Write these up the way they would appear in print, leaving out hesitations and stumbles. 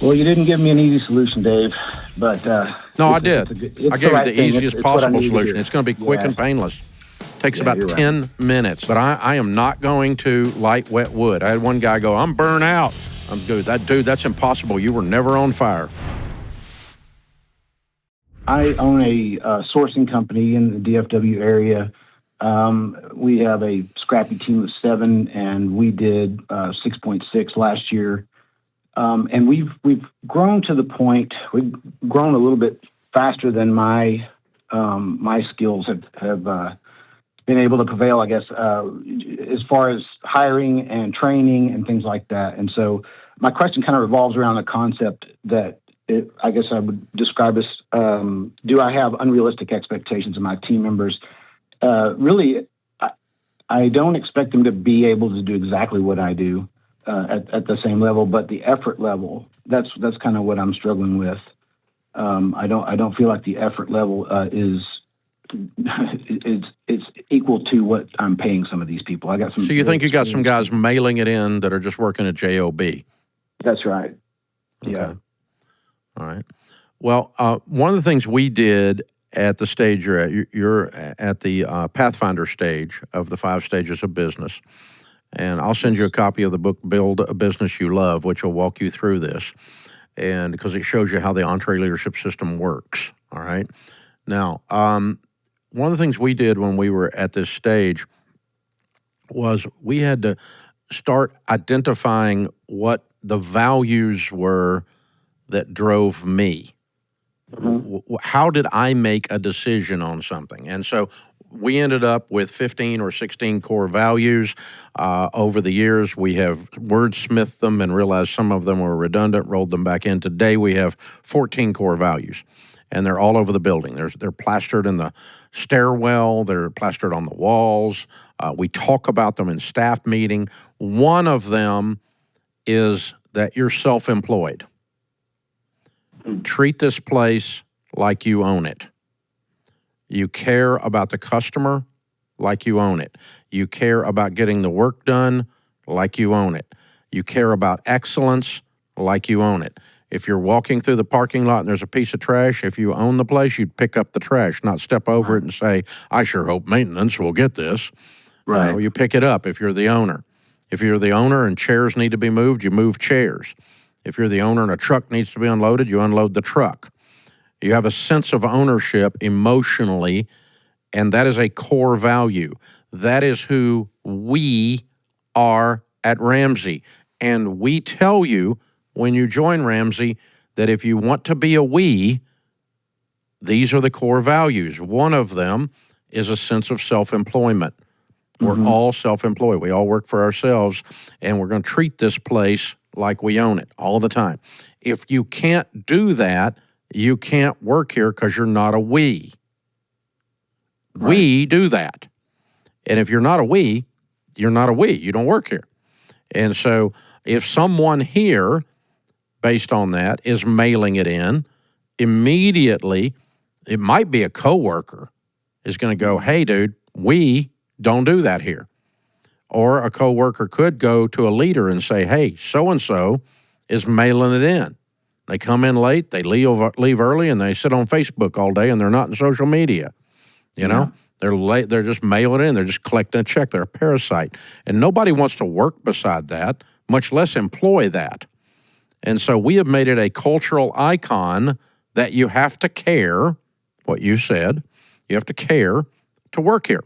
Well, you didn't give me an easy solution, Dave, but no, I did. I gave you the easiest possible solution. It's going to be quick and painless. Takes about 10 minutes, but I am not going to light wet wood. I had one guy go, "I'm burnt out." I'm good. That's impossible. You were never on fire. I own a sourcing company in the DFW area. We have a scrappy team of 7, and we did 6.6 last year. And we've grown to the point. We've grown a little bit faster than my skills have been able to prevail, I guess, as far as hiring and training and things like that. And so my question kind of revolves around the concept that I guess I would describe as, do I have unrealistic expectations of my team members? Really, I don't expect them to be able to do exactly what I do at the same level, but the effort level, that's kind of what I'm struggling with. I don't feel like the effort level it's equal to what I'm paying some of these people. I got some. So you think you got some guys mailing it in that are just working at JOB? That's right. Okay. Yeah. All right. Well, one of the things we did at the stage you're at the Pathfinder stage of the 5 stages of business, and I'll send you a copy of the book, Build a Business You Love, which will walk you through this, and because it shows you how the EntreLeadership system works. All right. Now, one of the things we did when we were at this stage was we had to start identifying what the values were that drove me. Mm-hmm. How did I make a decision on something? And so we ended up with 15 or 16 core values. Over the years, we have wordsmithed them and realized some of them were redundant, rolled them back in. Today, we have 14 core values, and they're all over the building. They're plastered in the stairwell. They're plastered on the walls. We talk about them in staff meeting. One of them is that you're self-employed. Treat this place like you own it. You care about the customer like you own it. You care about getting the work done like you own it. You care about excellence like you own it. If you're walking through the parking lot and there's a piece of trash, if you own the place, you'd pick up the trash, not step over it and say, "I sure hope maintenance will get this." Right. You pick it up if you're the owner. If you're the owner and chairs need to be moved, you move chairs. If you're the owner and a truck needs to be unloaded, you unload the truck. You have a sense of ownership emotionally, and that is a core value. That is who we are at Ramsey. And we tell you when you join Ramsey that if you want to be a we, these are the core values. One of them is a sense of self-employment. We're all self-employed. We all work for ourselves, and we're going to treat this place like we own it all the time. If you can't do that, you can't work here because you're not a we. Right. We do that. And if you're not a we, you're not a we. You don't work here. And so if someone here, based on that, is mailing it in, immediately, it might be a coworker is going to go, "Hey, dude, we don't do that here." Or a coworker could go to a leader and say, "Hey, so-and-so is mailing it in. They come in late, they leave early, and they sit on Facebook all day, and they're not in social media." You know? They're late, they're just mailing it in. They're just collecting a check. They're a parasite. And nobody wants to work beside that, much less employ that. And so we have made it a cultural icon that you have to care, what you said, you have to care to work here.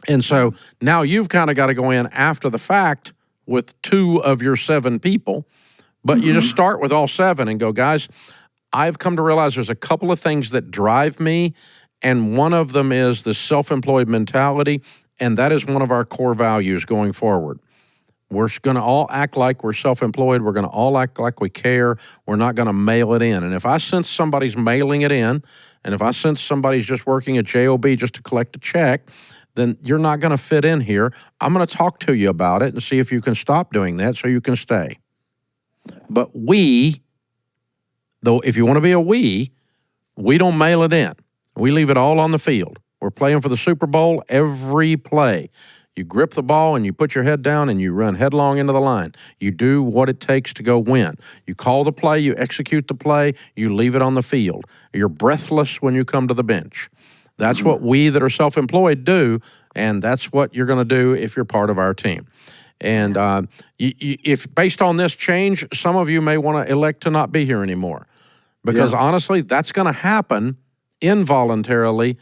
And so now you've kind of got to go in after the fact with 2 of your 7 people, but you just start with all 7 and go, "Guys, I've come to realize there's a couple of things that drive me, and one of them is the self-employed mentality, and that is one of our core values going forward. We're going to all act like we're self-employed. We're going to all act like we care. We're not going to mail it in. And if I sense somebody's mailing it in, and if I sense somebody's just working at JOB just to collect a check, then you're not going to fit in here. I'm going to talk to you about it and see if you can stop doing that so you can stay." But we, though, if you want to be a we don't mail it in. We leave it all on the field. We're playing for the Super Bowl every play. You grip the ball and you put your head down and you run headlong into the line. You do what it takes to go win. You call the play, you execute the play, you leave it on the field. You're breathless when you come to the bench. That's what we that are self-employed do, and that's what you're going to do if you're part of our team. And if based on this change, some of you may want to elect to not be here anymore. Because honestly, that's going to happen involuntarily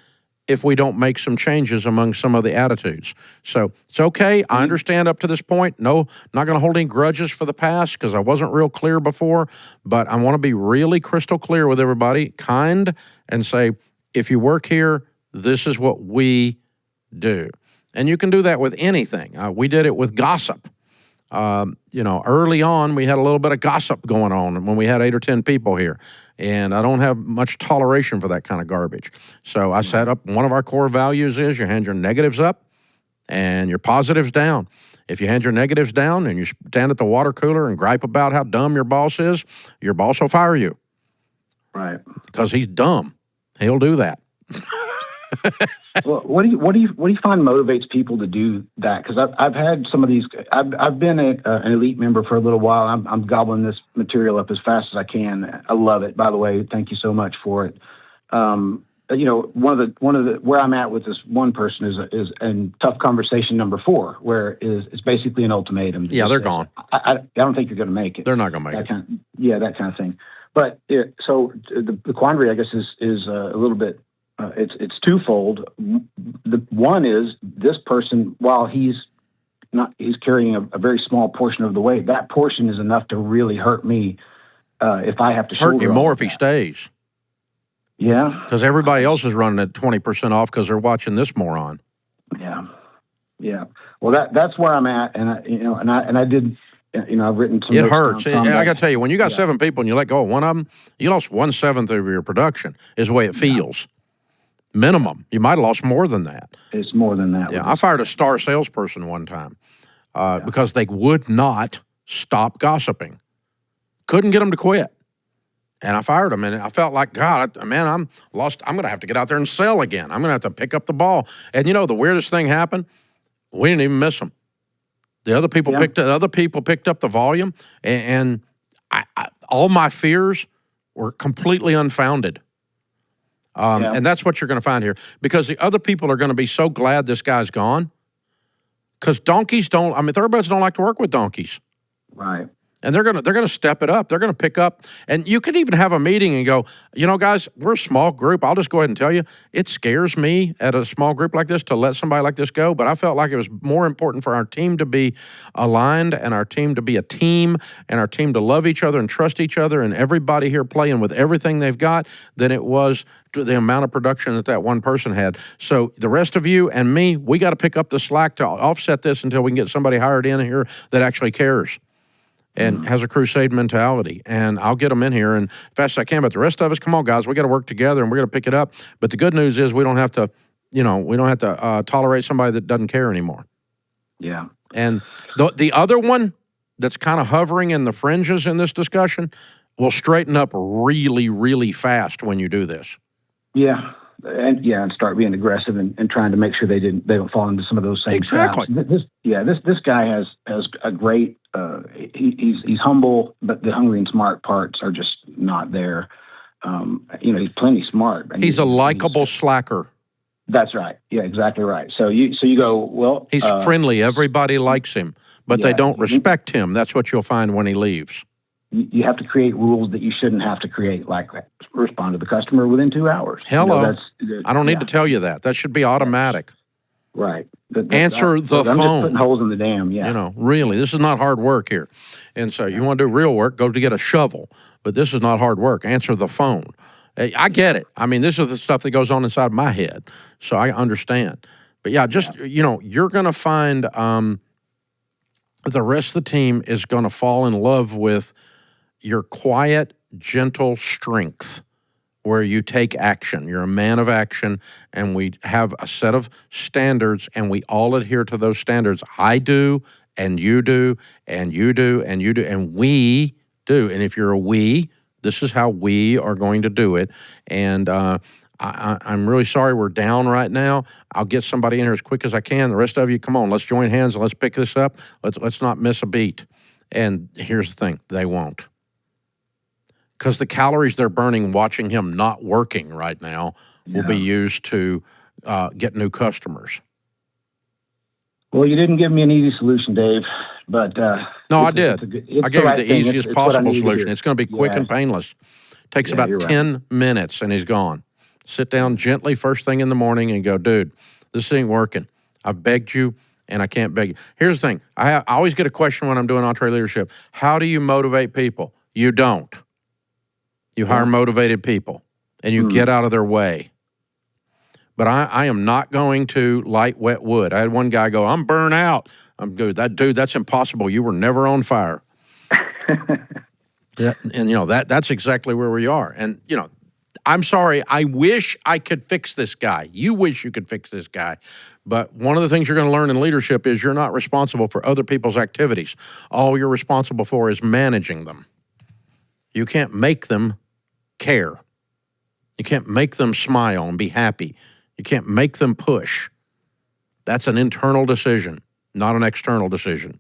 if we don't make some changes among some of the attitudes. So it's okay. I understand up to this point. No, not going to hold any grudges for the past because I wasn't real clear before. But I want to be really crystal clear with everybody, kind, and say, if you work here, this is what we do. And you can do that with anything. We did it with gossip. Early on, we had a little bit of gossip going on when we had 8 or 10 people here. And I don't have much toleration for that kind of garbage. So I set up, one of our core values is you hand your negatives up and your positives down. If you hand your negatives down and you stand at the water cooler and gripe about how dumb your boss is, your boss will fire you. Right. Because he's dumb. He'll do that. Well, what do you find motivates people to do that? Because I've had some of these. I've been an elite member for a little while. I'm gobbling this material up as fast as I can. I love it. By the way, thank you so much for it. One of the where I'm at with this one person is in tough conversation number 4, where it's basically an ultimatum. Yeah, they're gone. I don't think you're going to make it. They're not going to make it. That kind of thing. But so the quandary, I guess, is a little bit. It's twofold. The one is this person, while he's carrying a very small portion of the weight, that portion is enough to really hurt me if I have to. It's hurting you more if he stays. Yeah, because everybody else is running at 20% off because they're watching this moron. Yeah. Well, that's where I'm at, and I did. I've written some. It hurts. I got to tell you, when you got 7 people and you let go of one of them, you lost 1/7 of your production. Is the way it feels. Minimum. You might have lost more than that. It's more than that. Yeah, I fired a star salesperson one time because they would not stop gossiping. Couldn't get them to quit. And I fired them, and I felt like, God, I'm lost. I'm going to have to get out there and sell again. I'm going to have to pick up the ball. And the weirdest thing happened? We didn't even miss them. The other people picked up the volume, and all my fears were completely unfounded. And that's what you're going to find here, because the other people are going to be so glad this guy's gone, because donkeys thoroughbreds don't like to work with donkeys. Right. And they're gonna step it up. They're gonna pick up, and you could even have a meeting and go, guys, we're a small group. I'll just go ahead and tell you, it scares me at a small group like this to let somebody like this go. But I felt like it was more important for our team to be aligned, and our team to be a team, and our team to love each other and trust each other, and everybody here playing with everything they've got, than it was the amount of production that one person had. So the rest of you and me, we got to pick up the slack to offset this until we can get somebody hired in here that actually cares and has a crusade mentality. And I'll get them in here and fast as I can. But the rest of us, come on, guys, we got to work together and we're going to pick it up. But the good news is we don't have to, tolerate somebody that doesn't care anymore. Yeah. And the other one that's kind of hovering in the fringes in this discussion will straighten up really, really fast when you do this. Yeah. And start being aggressive and trying to make sure they don't fall into some of those same traps. This guy has a great. He's humble, but the hungry and smart parts are just not there. He's plenty smart. He's a likable slacker. That's right. Yeah, exactly right. So you go, well, he's friendly. Everybody likes him, but they don't respect him. That's what you'll find when he leaves. You have to create rules that you shouldn't have to create, like respond to the customer within 2 hours. Hello. I don't need to tell you that. That should be automatic. Right. Answer the phone. I'm just putting holes in the dam, Really, this is not hard work here. And so you want to do real work, go to get a shovel. But this is not hard work. Answer the phone. I get it. This is the stuff that goes on inside my head. So I understand. But you're going to find the rest of the team is going to fall in love with your quiet, gentle strength, where you take action. You're a man of action, and we have a set of standards, and we all adhere to those standards. I do, and you do, and you do, and you do, and we do. And if you're a we, this is how we are going to do it. And I'm really sorry we're down right now. I'll get somebody in here as quick as I can. The rest of you, come on, let's join hands and let's pick this up. Let's not miss a beat. And here's the thing, they won't. Because the calories they're burning watching him not working right now will be used to get new customers. Well, you didn't give me an easy solution, Dave, but no, I did. I gave you the easiest possible solution. It's going to be quick and painless. Takes about 10 minutes, and he's gone. Sit down gently first thing in the morning and go, dude, this ain't working. I've begged you, and I can't beg you. Here's the thing. I always get a question when I'm doing EntreLeadership. How do you motivate people? You don't. You hire motivated people, and you get out of their way. But I am not going to light wet wood. I had one guy go, I'm burnt out. I'm good. Dude, that's impossible. You were never on fire. Yeah, and that's exactly where we are. And I'm sorry. I wish I could fix this guy. You wish you could fix this guy. But one of the things you're going to learn in leadership is you're not responsible for other people's activities. All you're responsible for is managing them. You can't make them care. You can't make them smile and be happy. You can't make them push. That's an internal decision, not an external decision.